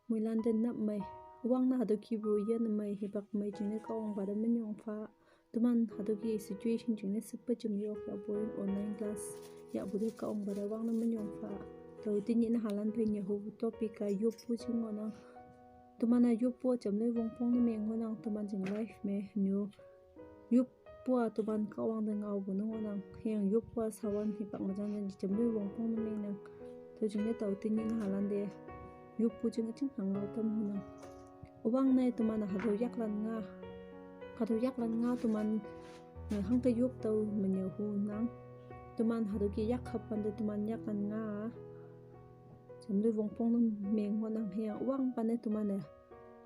mùi lan den nắp mày wang na hado ki bu yen mày hi bak mày chính này có ông bà đâm nhung pha tụi mình hado ki situation chính này super chum yok ya boy online class ya bu được có ông bà đâm wang na mình nhung pha đầu tiên những halan phải nhiều hộp topic cái yup pu chính ngon tụi mình yup pu chấm nơi vòng phong nó miệng ngon tụi mình chính life mẹ new yup pu tụi mình có ông đừng ngầu bu nó ngon hiện yup pu sawan hi bak mà chẳng chấm nơi vòng phong nó miệng nè tôi chính này đầu tiên những halan để yup pu chính chính hàng ngầu tâm nè Ubang này tụi mình hado yak lan nga tụi mình hăng tay yup tàu mình nhiều hu nắng tụi mình hado ki yak khắp pan tụi mình yak lan nga chấm đôi vòng phong nó miệng hoa năng heo ubang pan này tụi mình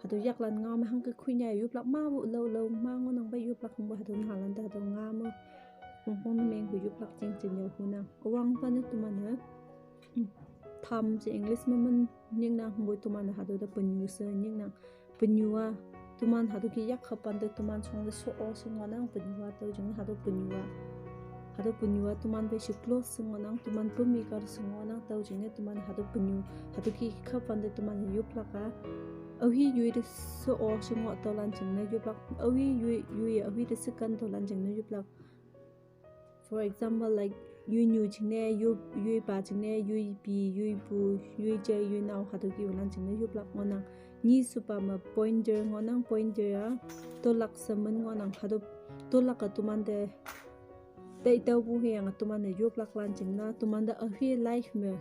hado yak lan nga mà hăng cái khuy nhảy yup lắc ma vụ lâu ma ngon năng bay yup lắc không bao hado hà lan ta hado nga mà vòng phong nó miệng của yup lắc trên nhiều hu nắng ubang pan này tụi mình tham chỉ English mà mình nhưng năng không tụi mình hado đã bận user nhưng năng penyua tụi mình hado ki yak khắp pan tụi mình xong rồi số o sinh ngon penyua tàu chúng hado penyua tụi mình phải chụp close sinh ngon tụi mình bấm mi cả sinh ngon tàu chúng tụi mình hado ki khắp pan tụi mình yup lắc á ahi yui de số o sinh ngon tàu lan chúng này yup lắc ahi de second tàu lan chúng này yup lắc for example like yui nyu chúng này yui ba chúng này yui bi yui bu yui j yui nào hado ki lan chúng này yup lắc ngon ni supa ma pointer ngonang pointer a to lak saman ngonang hado to lak atuman de dei tau bu hiang atuman ne yup lak lan chingna tuman da a hi life me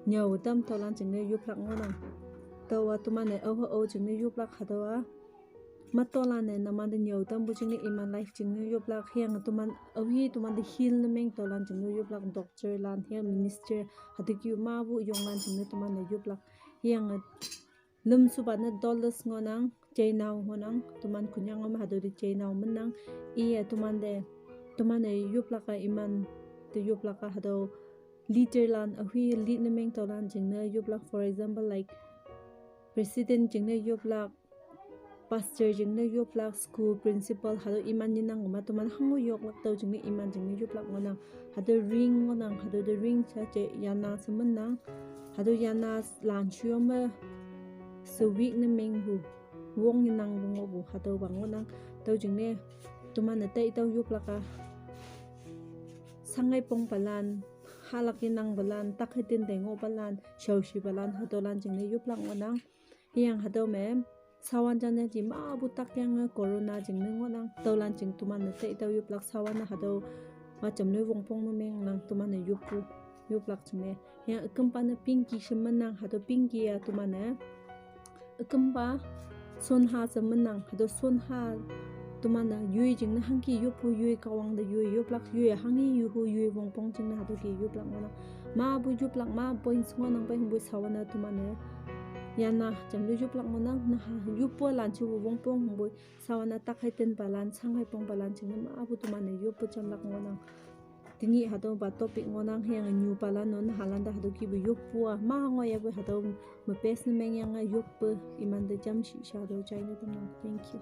nyaw dam to lan chingne yup lak ngonang to atuman ne o chingne yup lak hado a matola ne naman de nyaw dam bu chingne iman life chingne yup lak hiang atuman a hi tuman de heal ne meng to lan chingne yup lak doctor lan hiang minister hado ki ma bu yong lan chingne tuman ne yup lak hiang lum subana dollars ngonang chainau ngonang tuman kunyang am hado de chainau menang iya tuman de yuplaka iman de yuplaka hado leader lan ahui lead nameng tolan jingna yuplak for example like president jingna yuplak pastor jingna yuplak school principal hado iman ninang ma tuman hangu yoklak taw jingna iman jingna yuplak ngonang hado ring ngonang hado de ring cha che yana semenang hado yana lan chuama so week na meng hu wong ni nang bungo bu hado bango nang tau jing ne tuman na tai tau yup laka sangai pong palan halaki nang balan takhitin dengo balan shaushi balan hado lan jing ne yup lak ngonang yang hado me sawan jan ji ma bu tak yang corona jing ne ngonang tau lan jing tuman na tai tau yup lak sawan na hado ma cham ne wong pong na meng nang tuman na yup lak jing ne yang kampa na pinki shemanang hado pinki ya tuman na kempa sonha semenang hado sonha tumana yui jing na hangki yupu yui kawang da yui yuplak yui hangi yuhu yui wongpong jing na hado ki yuplak ngona ma bu yuplak ma points ngona bai bu sawana tumana yana jamlu yuplak ngona na yupo lan chu wongpong bu sawana takai ten balan sangai pong balan jing na ma bu tumana yupu jamlak ngona tini hado ba topic ngonang heng new pala non halanda hado ki bu yopua ma ngoya bu hado ma pes na meng yang yop iman de jam shi sha do china thank you